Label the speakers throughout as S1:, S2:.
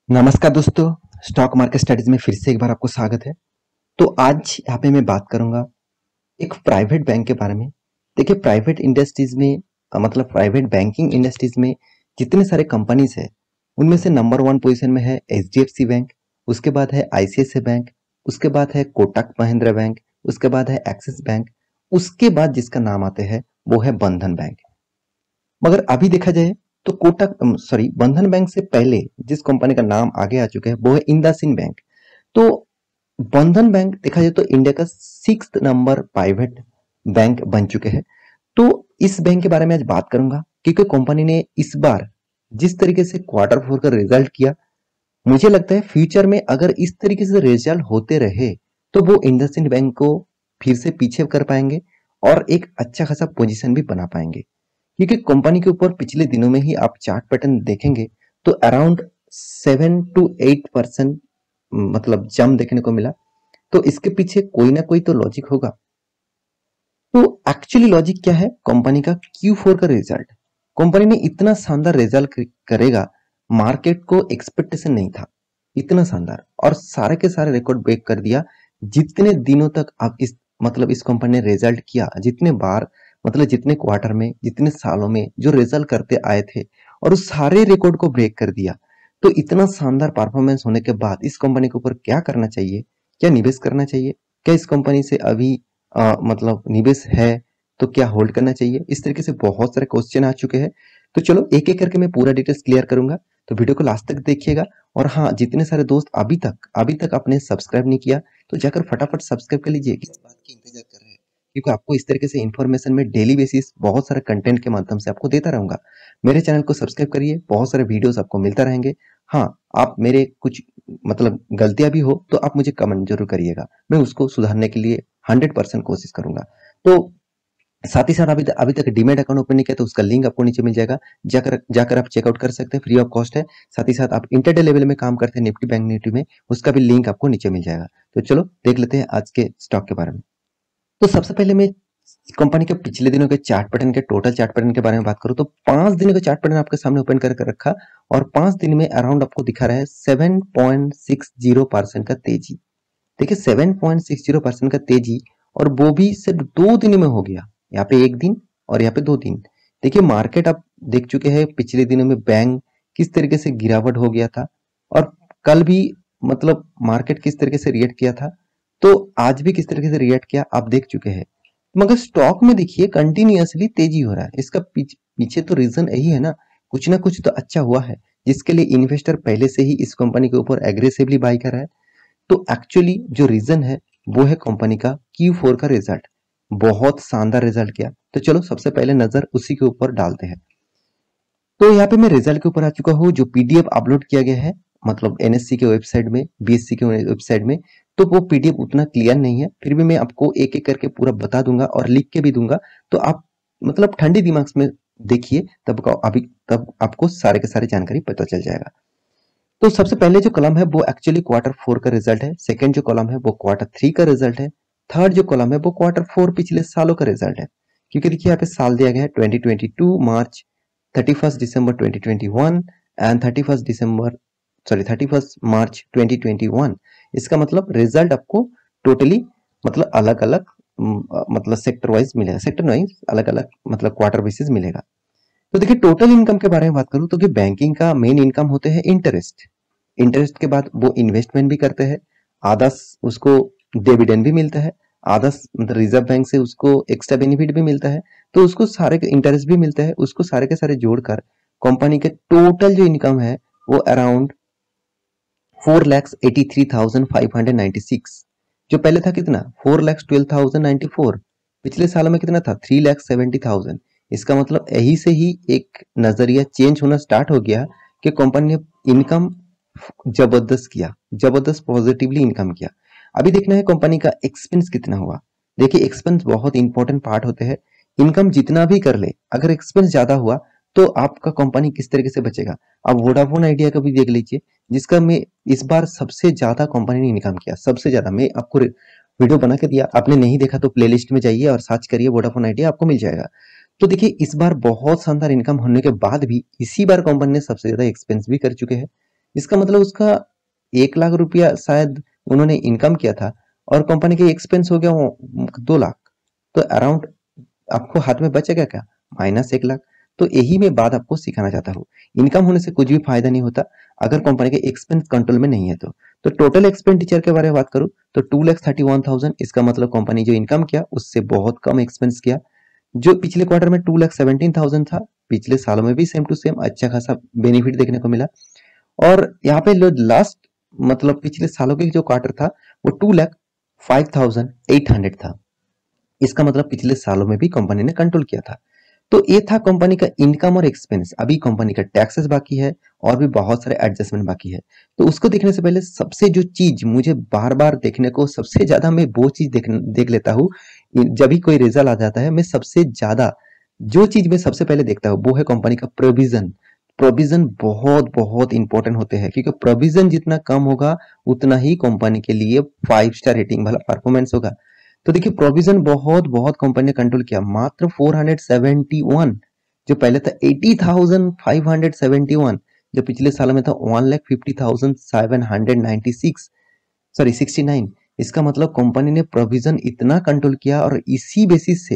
S1: नमस्कार दोस्तों, stock market studies में फिर से एक बार आपको स्वागत है। तो आज यहाँ पे मैं बात करूंगा एक प्राइवेट बैंक के बारे में। देखिए प्राइवेट इंडस्ट्रीज में मतलब प्राइवेट बैंकिंग इंडस्ट्रीज में जितने सारे कंपनीज है उनमें से नंबर 1 पोजीशन में है एचडीएफसी बैंक, उसके बाद है आईसीआईसीआई बैंक, उसके बाद है कोटक महिंद्रा बैंक, उसके बाद है एक्सिस बैंक, उसके बाद जिसका नाम आते हैं वो है बंधन बैंक। मगर अभी देखा जाए तो कोटक बंधन बैंक से पहले जिस कंपनी का नाम आगे आ चुका है वो है इंडसइंड बैंक। तो बंधन बैंक देखा जाए तो इंडिया का 6th नंबर प्राइवेट बैंक बन चुके हैं। तो इस बैंक के बारे में आज बात करूंगा क्योंकि कंपनी ने इस बार जिस तरीके से क्वार्टर 4 का रिजल्ट किया, मुझे लगता है फ्यूचर में अगर इस तरीके से रिजल्ट होते रहे तो वो इंडसइंड बैंक को फिर से पीछे कर पाएंगे और एक अच्छा खासा पोजीशन भी बना पाएंगे। क्योंकि कंपनी के ऊपर पिछले दिनों में ही आप चार्ट पैटर्न देखेंगे तो अराउंड 7 to 8% मतलब जंप देखने को मिला। तो इसके पीछे कोई ना कोई तो लॉजिक होगा। तो एक्चुअली लॉजिक क्या है कंपनी का Q4 का रिजल्ट। कंपनी ने इतना शानदार रिजल्ट करेगा, मार्केट को एक्सपेक्टेशन नहीं था इतना शानदार, और सारे के सारे रिकॉर्ड ब्रेक कर दिया। जितने दिनों तक आप इस कंपनी ने रिजल्ट किया, जितने बार मतलब जितने क्वार्टर में जितने सालों में जो रिजल्ट करते आए थे और उस सारे रिकॉर्ड को ब्रेक कर दिया। तो इतना शानदार परफॉर्मेंस होने के बाद इस कंपनी के ऊपर क्या करना चाहिए, क्या निवेश करना चाहिए, क्या इस कंपनी से अभी मतलब निवेश है तो क्या होल्ड करना चाहिए, इस तरीके से बहुत सारे क्वेश्चन आ चुके हैं। तो चलो एक एक करके मैं पूरा डिटेल्स क्लियर करूंगा, तो वीडियो को लास्ट तक देखिएगा। और हाँ, जितने सारे दोस्त अभी तक आपने सब्सक्राइब नहीं किया तो जाकर फटाफट सब्सक्राइब कर लीजिए। किस बात की इंतजार कर रहे हैं, क्योंकि आपको इस तरीके से इन्फॉर्मेशन में डेली बेसिस बहुत सारे कंटेंट के माध्यम से आपको देता रहूंगा। मेरे चैनल को सब्सक्राइब करिए, बहुत सारे वीडियोस आपको मिलता रहेंगे। हाँ, आप मेरे कुछ मतलब गलतियां भी हो तो आप मुझे कमेंट जरूर करिएगा, मैं उसको सुधारने के लिए 100% कोशिश करूंगा। तो साथ ही साथ अभी तक डीमैट अकाउंट ओपन नहीं किया तो उसका लिंक आपको नीचे मिल जाएगा, जाकर जाकर आप चेकआउट कर सकते हैं, फ्री ऑफ कॉस्ट है। साथ ही साथ आप इंटरडे लेवल में काम करते हैं निफ्टी बैंक निफ्टी में, उसका भी लिंक आपको नीचे मिल जाएगा। तो चलो देख लेते हैं आज के स्टॉक के बारे में। तो सबसे पहले मैं कंपनी के पिछले दिनों के चार्ट पैटर्न के टोटल चार्ट पैटर्न के बारे में बात करूं तो 5 दिनों का चार्ट पैटर्न आपके सामने ओपन करके रखा और 5 दिन में अराउंड आपको दिखा रहा है 7.60% का तेजी। देखिए 7.60% का तेजी, और वो भी सिर्फ 2 दिन में हो गया। यहाँ पे 1 दिन और यहाँ पे 2 दिन। देखिए मार्केट आप देख चुके हैं पिछले दिनों में बैंक किस तरीके से गिरावट हो गया था, और कल भी मतलब मार्केट किस तरीके से रिएक्ट किया था, तो आज भी किस तरीके से रिएक्ट किया आप देख चुके हैं। मगर स्टॉक में देखिए कंटिन्यूअसली तेजी हो रहा है। इसका पीछे तो रीजन यही है ना कुछ तो अच्छा हुआ है जिसके लिए इन्वेस्टर पहले से ही इस कंपनी के ऊपर एग्रेसिवली बाई कर रहा है। तो एक्चुअली जो रीजन है वो है कंपनी का Q4 का रिजल्ट। बहुत शानदार रिजल्ट किया। तो चलो सबसे पहले नजर उसी के ऊपर डालते हैं। तो यहाँ पे मैं रिजल्ट के ऊपर आ चुका हूँ, जो पीडीएफ अपलोड किया गया है मतलब एनएससी के वेबसाइट में, बीएससी के वेबसाइट में। तो वो पीडीएफ उतना क्लियर नहीं है, फिर भी मैं आपको एक एक करके पूरा बता दूंगा और लिख के भी दूंगा। तो आप मतलब ठंडी दिमाग में देखिए, तब आपको सारे के सारे जानकारी पता चल जाएगा। तो सबसे पहले जो कॉलम है वो एक्चुअली क्वार्टर 4 का रिजल्ट है। सेकंड जो कॉलम है वो क्वार्टर 3 का रिजल्ट है। थर्ड जो कॉलम है वो क्वार्टर 4 पिछले सालों का रिजल्ट है। क्योंकि देखिए यहाँ पे साल दिया गया है 2022 मार्च, 31 दिसंबर 2021 एंड 31 मार्च 2021। इसका मतलब रिजल्ट आपको टोटली मतलब अलग अलग मतलब सेक्टर वाइज मिलेगा, सेक्टर वाइज अलग अलग मतलब क्वार्टर बेसिस मिलेगा। तो देखिए टोटल इनकम के बारे में बात करूं तो कि बैंकिंग का मेन इनकम होते हैं इंटरेस्ट। इंटरेस्ट के बाद वो इन्वेस्टमेंट भी करते हैं, आधा उसको डिविडेंड भी मिलता है, आधा मतलब रिजर्व बैंक से उसको एक्स्ट्रा बेनिफिट भी मिलता है। तो उसको सारे इंटरेस्ट भी मिलता है, उसको सारे के सारे जोड़कर कंपनी के टोटल जो इनकम है वो अराउंड 4,83,596। जो पहले था कितना 4,12,094। पिछले सालों में कितना था 3,70,000। इसका मतलब यही से ही एक नजरिया चेंज होना स्टार्ट हो गया कि कंपनी ने इनकम जबरदस्त किया, जबरदस्त पॉजिटिवली इनकम किया। अभी देखना है कंपनी का एक्सपेंस कितना हुआ। देखिए एक्सपेंस बहुत इंपॉर्टेंट पार्ट होते हैं। इनकम जितना भी कर ले, अगर एक्सपेंस ज्यादा हुआ तो आपका कंपनी किस तरीके से बचेगा। अब वोडाफोन आइडिया का भी देख लीजिए, जिसका में इस बार सबसे ज्यादा कंपनी ने इनकम किया, सबसे ज्यादा। मैं आपको वीडियो बना के दिया, आपने नहीं देखा तो प्लेलिस्ट में जाइए और सर्च करिए वोडाफोन आइडिया, आपको मिल जाएगा। तो देखिए इस बार बहुत शानदार इनकम होने के बाद भी इसी बार कंपनी ने सबसे ज्यादा एक्सपेंस भी कर चुके हैं। इसका मतलब उसका 1 लाख रुपया शायद उन्होंने इनकम किया था और कंपनी के एक्सपेंस हो गया वो 2 लाख, तो अराउंड आपको हाथ में बचेगा क्या? -1 लाख। तो यही मैं बात आपको सिखाना चाहता हूँ। इनकम होने से कुछ भी फायदा नहीं होता अगर कंपनी के एक्सपेंस कंट्रोल में नहीं है तो टोटल एक्सपेंडिचर के बारे में बात करूँ तो 2,31,000, इसका मतलब कंपनी जो इनकम किया उससे बहुत कम एक्सपेंस किया। जो पिछले क्वार्टर में 2,17,000 था, पिछले सालों में भी सेम टू सेम अच्छा खासा बेनिफिट देखने को मिला। और यहाँ पे लास्ट मतलब पिछले सालों के जो क्वार्टर था वो 2,05,800 था। इसका मतलब पिछले सालों में भी कंपनी ने कंट्रोल किया था। तो ये था कंपनी का इनकम और एक्सपेंस। अभी कंपनी का टैक्सेस बाकी है और भी बहुत सारे एडजस्टमेंट बाकी है। तो उसको देखने से पहले सबसे जो चीज मुझे बार बार देखने को सबसे ज्यादा मैं वो चीज देख लेता हूँ। जब भी कोई रिजल्ट आ जाता है मैं सबसे ज्यादा जो चीज मैं सबसे पहले देखता हूँ वो है कंपनी का प्रोविजन। प्रोविजन बहुत बहुत इंपॉर्टेंट होते हैं क्योंकि प्रोविजन जितना कम होगा उतना ही कंपनी के लिए 5 स्टार रेटिंग वाला परफॉर्मेंस होगा। तो देखिए प्रोविजन बहुत बहुत कंपनी ने कंट्रोल किया, मात्र 471, जो पहले था 80,571, जो पिछले साल में था 1,50,796, सॉरी 69। इसका मतलब कंपनी ने प्रोविजन इतना कंट्रोल किया और इसी बेसिस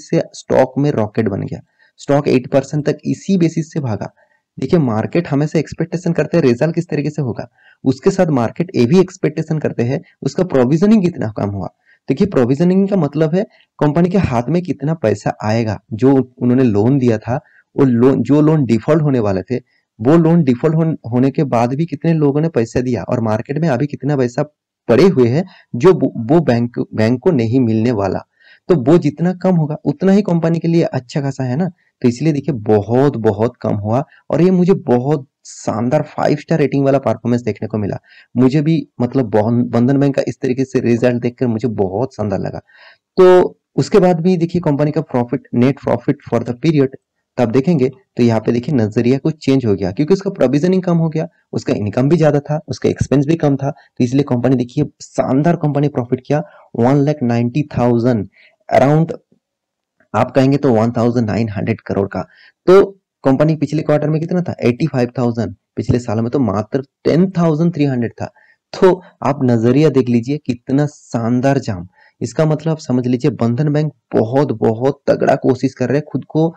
S1: से स्टॉक में रॉकेट बन गया। स्टॉक 8% तक इसी बेसिस से भागा। देखिए मार्केट हमेशा एक्सपेक्टेशन करते हैं रिजल्ट किस तरीके से होगा, उसके साथ मार्केट ये भी एक्सपेक्टेशन करते हैं उसका प्रोविजनिंग कितना कम हुआ। देखिए प्रोविजनिंग का मतलब है कंपनी के हाथ में कितना पैसा आएगा। जो उन्होंने लोन दिया था वो लोन डिफॉल्ट होने वाले थे, वो लोन डिफॉल्ट होने के बाद भी कितने लोगों ने पैसा दिया और मार्केट में अभी कितना पैसा पड़े हुए हैं जो वो बैंक को नहीं मिलने वाला। तो वो जितना कम होगा उतना ही कंपनी के लिए अच्छा खासा है ना। तो इसलिए देखिए बहुत बहुत कम हुआ और ये मुझे बहुत शानदार 5 स्टार रेटिंग वाला परफॉर्मेंस देखने को मिला। मुझे भी मतलब बंधन बैंक का इस तरीके से रिजल्ट देखकर मुझे बहुत शानदार लगा। तो उसके बाद भी देखिए कंपनी का profit, net profit for the period तब देखेंगे तो यहाँ पे देखिए नजरिया कुछ चेंज हो गया क्योंकि उसका प्रोविजनिंग कम हो गया, उसका इनकम भी ज्यादा था, उसका एक्सपेंस भी कम था। तो इसलिए कंपनी देखिए शानदार कंपनी प्रॉफिट किया 1,90,000 अराउंड, आप कहेंगे तो 1,900 करोड़ का। तो कंपनी पिछले क्वार्टर में कितना था 85,000, पिछले साल में तो मात्र 10,300 था। तो आप नजरिया देख लीजिए कितना शानदार जाम। इसका मतलब आप समझ लीजिए बंधन बैंक बहुत बहुत तगड़ा कोशिश कर रहे हैं खुद को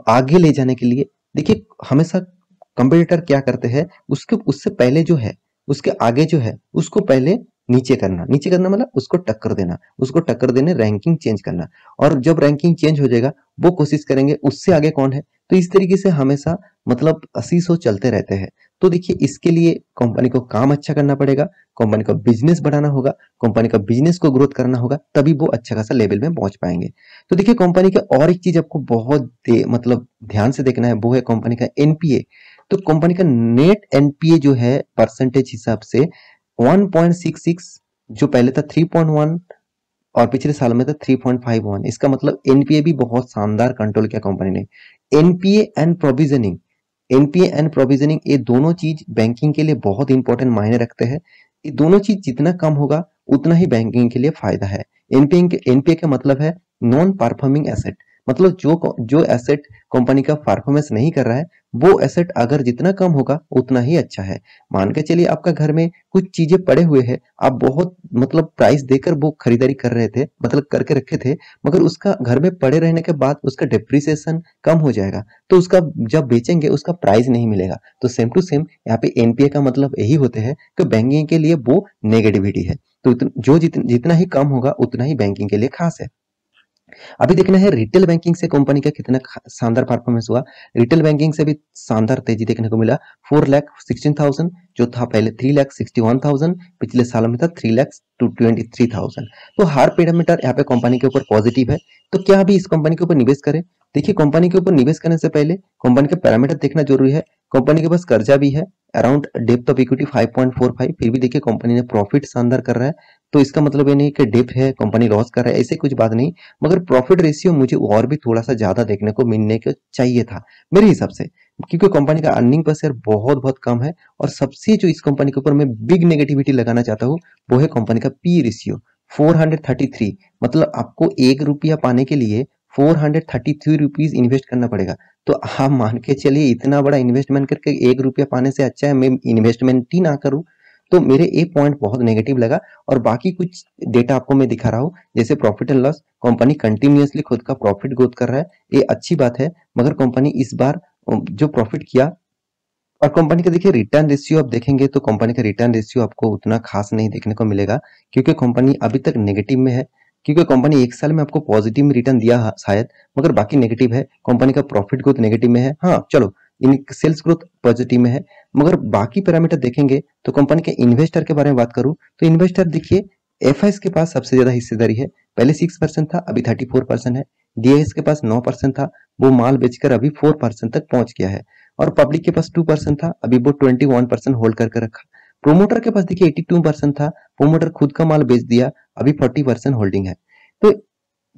S1: आगे ले जाने के लिए। देखिए हमेशा कंपटीटर क्या करते हैं, उसके उससे पहले जो है उसके आगे जो है उसको पहले नीचे करना मतलब उसको टक्कर देने रैंकिंग चेंज करना। और जब रैंकिंग चेंज हो जाएगा वो कोशिश करेंगे उससे आगे कौन है। तो इस तरीके से हमेशा मतलब सीसो चलते रहते हैं। तो देखिए इसके लिए कंपनी को काम अच्छा करना पड़ेगा, कंपनी का बिजनेस बढ़ाना होगा, कंपनी का बिजनेस को ग्रोथ करना होगा, तभी वो अच्छा खासा लेवल में पहुंच पाएंगे। तो देखिए कंपनी का और एक चीज आपको बहुत मतलब ध्यान से देखना है वो है कंपनी का एनपीए। तो कंपनी का नेट एनपीए जो है परसेंटेज हिसाब से 1.66, जो पहले था 3.1 और पिछले साल में था 3.51। इसका मतलब एनपीए भी बहुत शानदार कंट्रोल किया कंपनी ने। एनपीए एंड प्रोविजनिंग ये दोनों चीज बैंकिंग के लिए बहुत इंपॉर्टेंट मायने रखते हैं। ये दोनों चीज जितना कम होगा उतना ही बैंकिंग के लिए फायदा है। एनपीए का मतलब है नॉन परफॉर्मिंग एसेट, मतलब जो एसेट कंपनी का परफॉर्मेंस नहीं कर रहा है वो एसेट अगर जितना कम होगा उतना ही अच्छा है। मान के चलिए आपका घर में कुछ चीजें पड़े हुए हैं, आप बहुत मतलब प्राइस देकर वो खरीदारी कर रहे थे, मतलब करके रखे थे, मगर उसका घर में पड़े रहने के बाद उसका डिप्रिसिएशन कम हो जाएगा तो उसका जब बेचेंगे उसका प्राइस नहीं मिलेगा। तो सेम टू सेम यहाँ पे एनपीए का मतलब यही होते हैं कि बैंकिंग के लिए वो नेगेटिविटी है। तो जितना ही कम होगा उतना ही बैंकिंग के लिए खास है। अभी देखना है रिटेल बैंकिंग से कंपनी का कितना शानदार परफॉर्मेंस हुआ। रिटेल बैंकिंग से भी शानदार तेजी देखने को मिला। 4,16,000 जो था पहले 3,61,000, पिछले साल में था 3,23,000। तो हर पैरामीटर यहाँ पे कंपनी के ऊपर पॉजिटिव है। तो क्या अभी इस कंपनी के ऊपर निवेश करें? देखिए कंपनी के ऊपर निवेश करने से पहले कंपनी के पैरामीटर देखना जरूरी है। कंपनी के पास कर्जा भी है अराउंड डेप्थ ऑफ इक्विटी 5.45, फिर भी देखिए कंपनी ने प्रॉफिट शानदार कर रहा है। तो इसका मतलब ये नहीं कि डिप है कंपनी लॉस कर रहा है, ऐसे कुछ बात नहीं। मगर प्रॉफिट रेशियो मुझे और भी थोड़ा सा ज्यादा देखने को मिलने को चाहिए था मेरे हिसाब से, क्योंकि कंपनी का अर्निंग पर शेयर बहुत बहुत कम है। और सबसे जो इस कंपनी के ऊपर मैं बिग नेगेटिविटी लगाना चाहता हूँ वो है कंपनी का पी रेशियो 433। मतलब आपको 1 रुपया पाने के लिए ₹433 इन्वेस्ट करना पड़ेगा। तो आप मान के चलिए इतना बड़ा इन्वेस्टमेंट करके ₹1 पाने से अच्छा है मैं इन्वेस्टमेंट ही ना करूं। तो मेरे ये पॉइंट बहुत नेगेटिव लगा। और बाकी कुछ डेटा आपको मैं दिखा रहा हूँ, जैसे profit and loss, company continuously खुद का प्रॉफिट ग्रोथ कर रहा है, ये अच्छी बात है। मगर कंपनी इस बार जो प्रॉफिट किया, और कंपनी का देखिए रिटर्न रेशियो आप देखेंगे तो कंपनी का रिटर्न रेशियो आपको उतना खास नहीं देखने को मिलेगा, क्योंकि कंपनी अभी तक नेगेटिव में है। क्योंकि कंपनी एक साल में आपको पॉजिटिव में रिटर्न दिया शायद, मगर बाकी नेगेटिव है। कंपनी का प्रॉफिट ग्रोथ नेगेटिव में है, हाँ चलो इन सेल्स ग्रोथ पॉजिटिव में है। मगर बाकी पैरामीटर देखेंगे तो कंपनी के इन्वेस्टर के बारे में बात करूं तो इन्वेस्टर देखिए, एफआईएस के पास सबसे ज्यादा हिस्सेदारी है, पहले 6% था, अभी 34% है। डीआईएस के पास 9% था, वो माल बेचकर अभी 4% तक पहुंच गया है। और पब्लिक के पास 2% था, अभी वो 21% होल्ड करके रखा। प्रोमोटर के पास देखिए 82% था, प्रोमोटर खुद का माल बेच दिया, अभी 40% होल्डिंग है। तो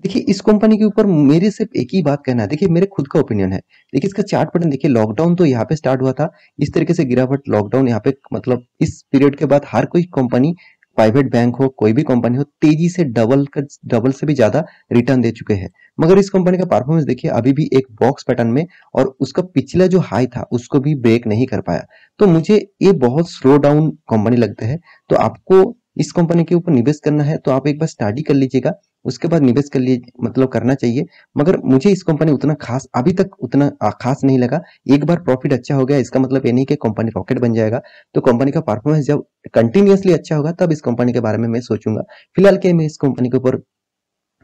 S1: देखिए इस कंपनी के ऊपर मेरे सिर्फ एक ही बात कहना है, देखिए मेरे खुद का ओपिनियन है। देखिए इसका चार्ट पैटर्न देखिए, लॉकडाउन तो यहाँ पे स्टार्ट हुआ था, इस तरीके से गिरावट लॉकडाउन यहाँ पे, मतलब इस पीरियड के बाद हर कोई कंपनी, प्राइवेट बैंक हो कोई भी कंपनी हो, तेजी से डबल से भी ज्यादा रिटर्न दे चुके हैं। मगर इस कंपनी का परफॉर्मेंस देखिए अभी भी एक बॉक्स पैटर्न में, और उसका पिछला जो हाई था उसको भी ब्रेक नहीं कर पाया। तो मुझे ये बहुत स्लो डाउन कंपनी लगता है। तो आपको इस कंपनी के ऊपर निवेश करना है तो आप एक बार स्टडी कर लीजिएगा, उसके बाद निवेश कर लिए, मतलब करना चाहिए। मगर मुझे इस कंपनी उतना खास अभी तक उतना खास नहीं लगा। एक बार प्रॉफिट अच्छा हो गया इसका मतलब ये नहीं कि कंपनी रॉकेट बन जाएगा। तो कंपनी का परफॉर्मेंस जब कंटिन्यूअसली अच्छा होगा तब इस कंपनी के बारे में मैं सोचूंगा। फिलहाल के मैं इस कंपनी के ऊपर,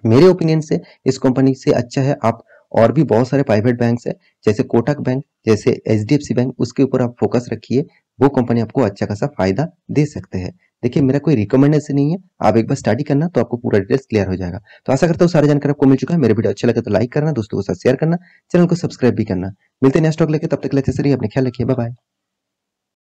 S1: मेरे ओपिनियन से इस कंपनी से अच्छा है आप, और भी बहुत सारे प्राइवेट बैंक्स है जैसे कोटक बैंक, जैसे एचडीएफसी बैंक, उसके ऊपर आप फोकस रखिए। वो कंपनी आपको अच्छा खासा फायदा दे सकते हैं। देखिए मेरा कोई रिकमेंडेशन नहीं है, आप एक बार स्टडी करना तो आपको पूरा डिटेल्स क्लियर हो जाएगा। तो आशा करता हूँ सारी जानकारी आपको मिल चुका है। मेरे वीडियो अच्छा लगे तो लाइक करना, दोस्तों के साथ शेयर करना, चैनल को सब्सक्राइब भी करना। मिलते हैं नेक्स्ट टॉक लेके, तब तक के लिए अच्छे से रहिए, अपने ख्याल रखिए, बाय बाय।